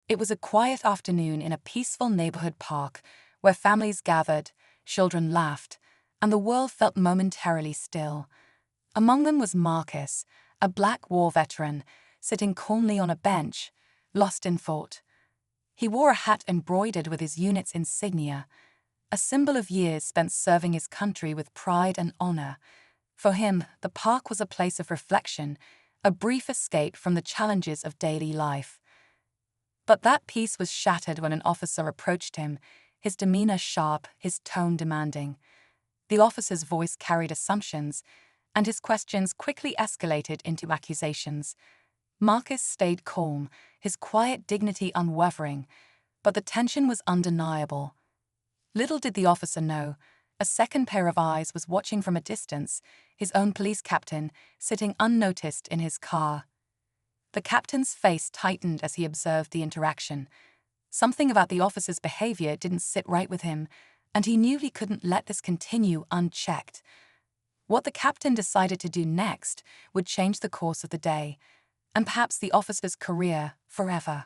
It was a quiet afternoon in a peaceful neighborhood park where families gathered, children laughed, and the world felt momentarily still. Among them was Marcus, a Black War veteran, sitting calmly on a bench, lost in thought. He wore a hat embroidered with his unit's insignia, a symbol of years spent serving his country with pride and honor. For him, the park was a place of reflection, a brief escape from the challenges of daily life. But that peace was shattered when an officer approached him, his demeanor sharp, his tone demanding. The officer's voice carried assumptions, and his questions quickly escalated into accusations. Marcus stayed calm, his quiet dignity unwavering, but the tension was undeniable. Little did the officer know, a second pair of eyes was watching from a distance, his own police captain, sitting unnoticed in his car. The captain's face tightened as he observed the interaction. Something about the officer's behavior didn't sit right with him, and he knew he couldn't let this continue unchecked. What the captain decided to do next would change the course of the day, and perhaps the officer's career forever.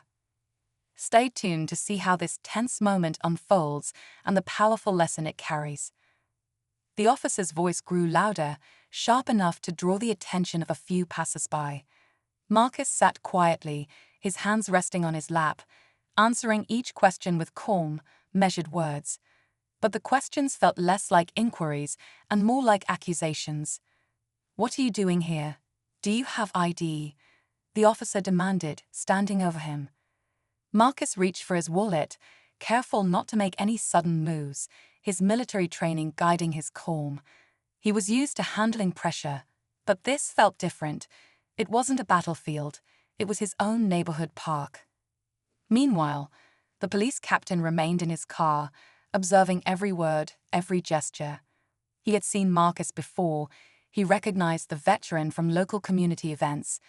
Stay tuned to see how this tense moment unfolds and the powerful lesson it carries. The officer's voice grew louder, sharp enough to draw the attention of a few passers-by. Marcus sat quietly, his hands resting on his lap, answering each question with calm, measured words. But the questions felt less like inquiries and more like accusations. "What are you doing here? Do you have ID?" the officer demanded, standing over him. Marcus reached for his wallet, careful not to make any sudden moves, his military training guiding his calm. He was used to handling pressure, but this felt different. It wasn't a battlefield, it was his own neighborhood park. Meanwhile, the police captain remained in his car, observing every word, every gesture. He had seen Marcus before. He recognized the veteran from local community events,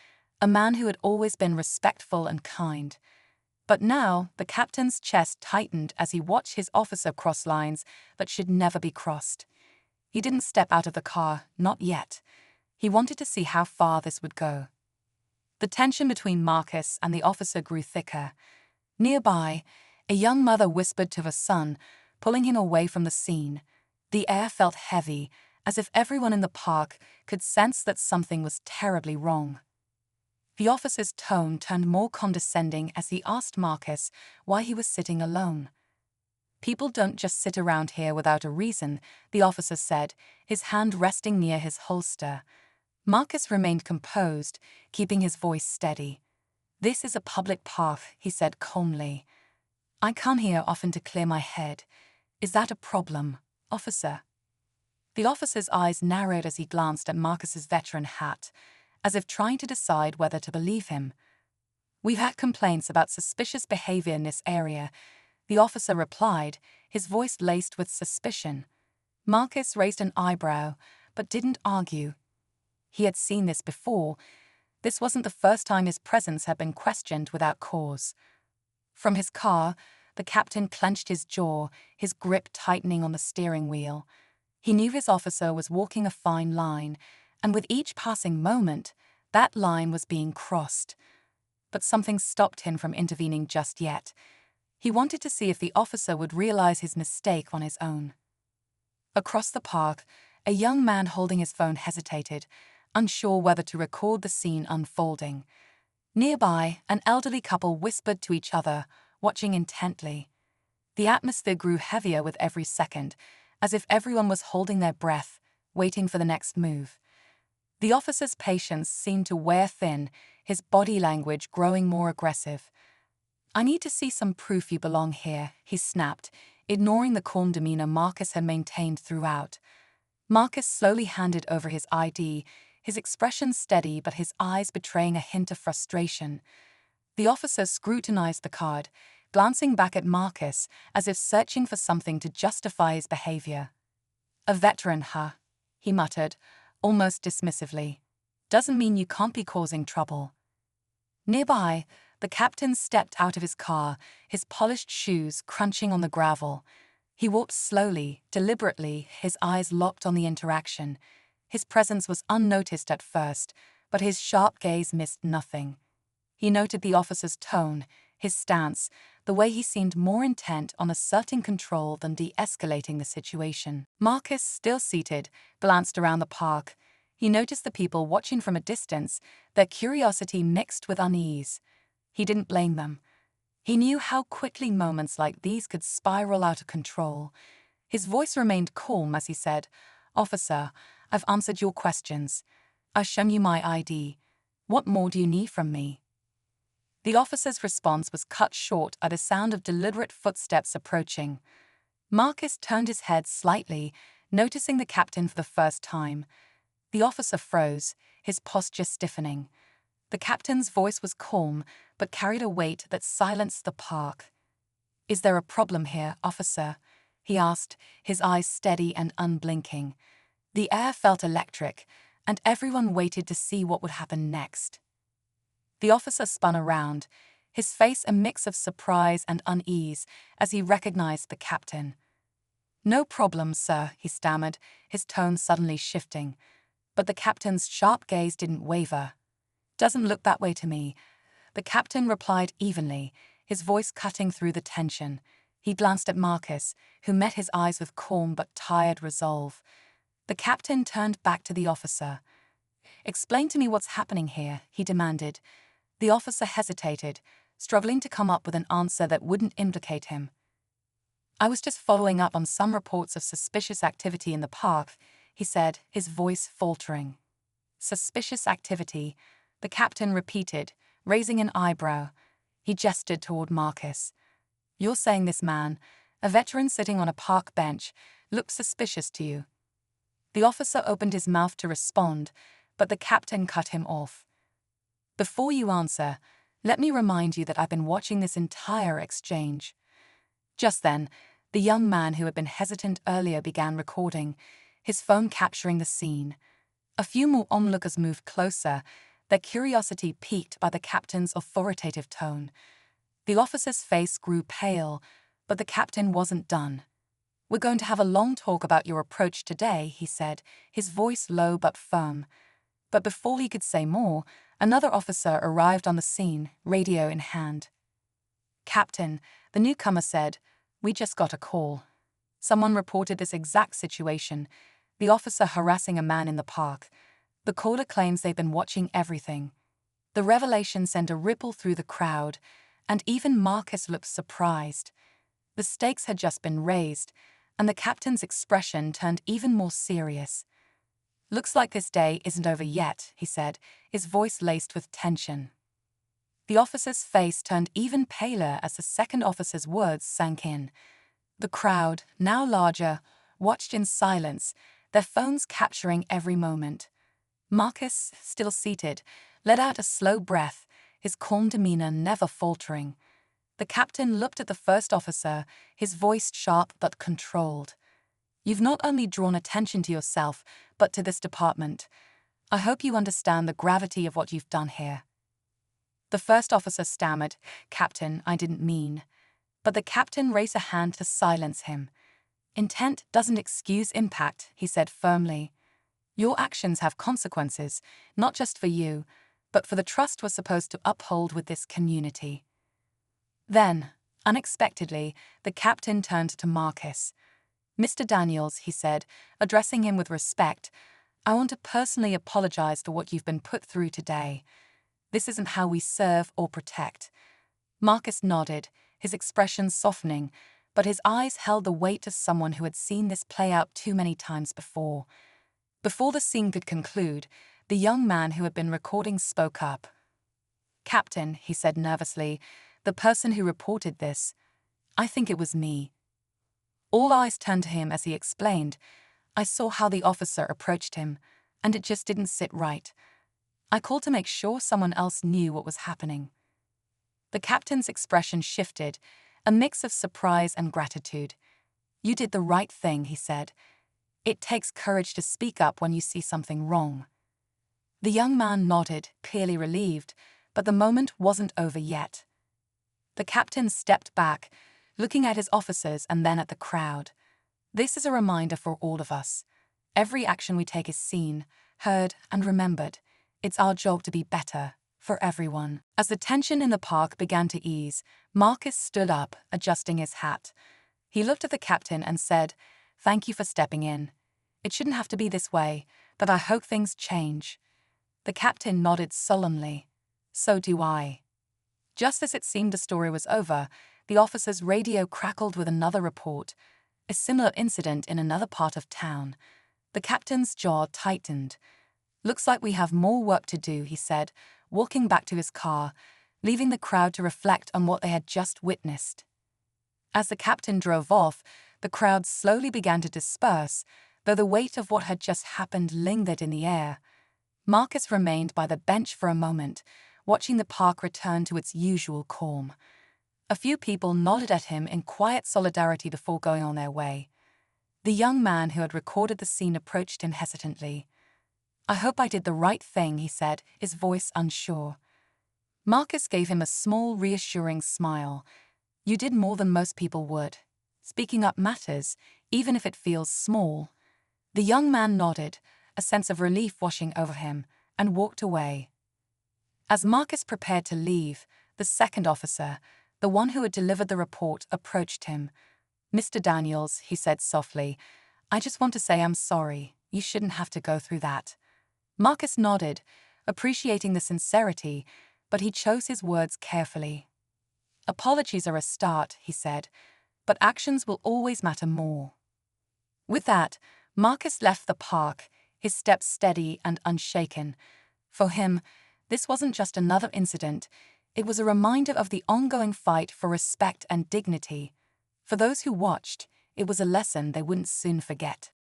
a man who had always been respectful and kind. But now, the captain's chest tightened as he watched his officer cross lines that should never be crossed. He didn't step out of the car, not yet. He wanted to see how far this would go. The tension between Marcus and the officer grew thicker. Nearby, a young mother whispered to her son, pulling him away from the scene. The air felt heavy, as if everyone in the park could sense that something was terribly wrong. The officer's tone turned more condescending as he asked Marcus why he was sitting alone. "People don't just sit around here without a reason," the officer said, his hand resting near his holster. Marcus remained composed, keeping his voice steady. "This is a public park," he said calmly. "I come here often to clear my head. Is that a problem, officer?" The officer's eyes narrowed as he glanced at Marcus's veteran hat, as if trying to decide whether to believe him. "We've had complaints about suspicious behavior in this area," the officer replied, his voice laced with suspicion. Marcus raised an eyebrow, but didn't argue. He had seen this before. This wasn't the first time his presence had been questioned without cause. From his car, the captain clenched his jaw, his grip tightening on the steering wheel. He knew his officer was walking a fine line, and with each passing moment, that line was being crossed. But something stopped him from intervening just yet. He wanted to see if the officer would realize his mistake on his own. Across the park, a young man holding his phone hesitated, unsure whether to record the scene unfolding. Nearby, an elderly couple whispered to each other, watching intently. The atmosphere grew heavier with every second, as if everyone was holding their breath, waiting for the next move. The officer's patience seemed to wear thin, his body language growing more aggressive. "I need to see some proof you belong here," he snapped, ignoring the calm demeanor Marcus had maintained throughout. Marcus slowly handed over his ID, his expression steady but his eyes betraying a hint of frustration. The officer scrutinized the card, glancing back at Marcus as if searching for something to justify his behavior. "A veteran, huh?" he muttered, almost dismissively. "Doesn't mean you can't be causing trouble." Nearby, the captain stepped out of his car, his polished shoes crunching on the gravel. He walked slowly, deliberately, his eyes locked on the interaction. His presence was unnoticed at first, but his sharp gaze missed nothing. He noted the officer's tone, His stance, the way he seemed more intent on asserting control than de-escalating the situation. Marcus, still seated, glanced around the park. He noticed the people watching from a distance, their curiosity mixed with unease. He didn't blame them. He knew how quickly moments like these could spiral out of control. His voice remained calm as he said, "Officer, I've answered your questions. I've shown you my ID. What more do you need from me?" The officer's response was cut short at a sound of deliberate footsteps approaching. Marcus turned his head slightly, noticing the captain for the first time. The officer froze, his posture stiffening. The captain's voice was calm, but carried a weight that silenced the park. "Is there a problem here, officer?" he asked, his eyes steady and unblinking. The air felt electric, and everyone waited to see what would happen next. The officer spun around, his face a mix of surprise and unease as he recognized the captain. "No problem, sir," he stammered, his tone suddenly shifting. But the captain's sharp gaze didn't waver. "Doesn't look that way to me," the captain replied evenly, his voice cutting through the tension. He glanced at Marcus, who met his eyes with calm but tired resolve. The captain turned back to the officer. "Explain to me what's happening here," he demanded. The officer hesitated, struggling to come up with an answer that wouldn't implicate him. "I was just following up on some reports of suspicious activity in the park," he said, his voice faltering. "Suspicious activity," the captain repeated, raising an eyebrow. He gestured toward Marcus. "You're saying this man, a veteran sitting on a park bench, looks suspicious to you?" The officer opened his mouth to respond, but the captain cut him off. "Before you answer, let me remind you that I've been watching this entire exchange." Just then, the young man who had been hesitant earlier began recording, his phone capturing the scene. A few more onlookers moved closer, their curiosity piqued by the captain's authoritative tone. The officer's face grew pale, but the captain wasn't done. "We're going to have a long talk about your approach today," he said, his voice low but firm. But before he could say more, another officer arrived on the scene, radio in hand. "Captain," the newcomer said, "we just got a call. Someone reported this exact situation, the officer harassing a man in the park. The caller claims they've been watching everything." The revelation sent a ripple through the crowd, and even Marcus looked surprised. The stakes had just been raised, and the captain's expression turned even more serious. "Looks like this day isn't over yet," he said, his voice laced with tension. The officer's face turned even paler as the second officer's words sank in. The crowd, now larger, watched in silence, their phones capturing every moment. Marcus, still seated, let out a slow breath, his calm demeanor never faltering. The captain looked at the first officer, his voice sharp but controlled. "You've not only drawn attention to yourself, but to this department. I hope you understand the gravity of what you've done here." The first officer stammered, "Captain, I didn't mean." But the captain raised a hand to silence him. "Intent doesn't excuse impact," he said firmly. "Your actions have consequences, not just for you, but for the trust we're supposed to uphold with this community." Then, unexpectedly, the captain turned to Marcus. "Mr. Daniels," he said, addressing him with respect, "I want to personally apologize for what you've been put through today. This isn't how we serve or protect." Marcus nodded, his expression softening, but his eyes held the weight of someone who had seen this play out too many times before. Before the scene could conclude, the young man who had been recording spoke up. "Captain," he said nervously, "the person who reported this, I think it was me." All eyes turned to him as he explained, "I saw how the officer approached him, and it just didn't sit right. I called to make sure someone else knew what was happening." The captain's expression shifted, a mix of surprise and gratitude. "You did the right thing," he said. "It takes courage to speak up when you see something wrong." The young man nodded, clearly relieved, but the moment wasn't over yet. The captain stepped back, looking at his officers and then at the crowd. "This is a reminder for all of us. Every action we take is seen, heard, and remembered. It's our job to be better, for everyone. As the tension in the park began to ease, Marcus stood up, adjusting his hat. He looked at the captain and said, "Thank you for stepping in. It shouldn't have to be this way, but I hope things change." The captain nodded solemnly. "So do I." Just as it seemed the story was over, the officer's radio crackled with another report, a similar incident in another part of town. The captain's jaw tightened. "Looks like we have more work to do," he said, walking back to his car, leaving the crowd to reflect on what they had just witnessed. As the captain drove off, the crowd slowly began to disperse, though the weight of what had just happened lingered in the air. Marcus remained by the bench for a moment, watching the park return to its usual calm. A few people nodded at him in quiet solidarity before going on their way. The young man who had recorded the scene approached him hesitantly. "I hope I did the right thing," he said, his voice unsure. Marcus gave him a small, reassuring smile. "You did more than most people would. Speaking up matters, even if it feels small." The young man nodded, a sense of relief washing over him, and walked away. As Marcus prepared to leave, the second officer, the one who had delivered the report, approached him. "Mr. Daniels," he said softly, "I just want to say I'm sorry. You shouldn't have to go through that." Marcus nodded, appreciating the sincerity, but he chose his words carefully. "Apologies are a start," he said, "but actions will always matter more." With that, Marcus left the park, his steps steady and unshaken. For him, this wasn't just another incident, it was a reminder of the ongoing fight for respect and dignity. For those who watched, it was a lesson they wouldn't soon forget.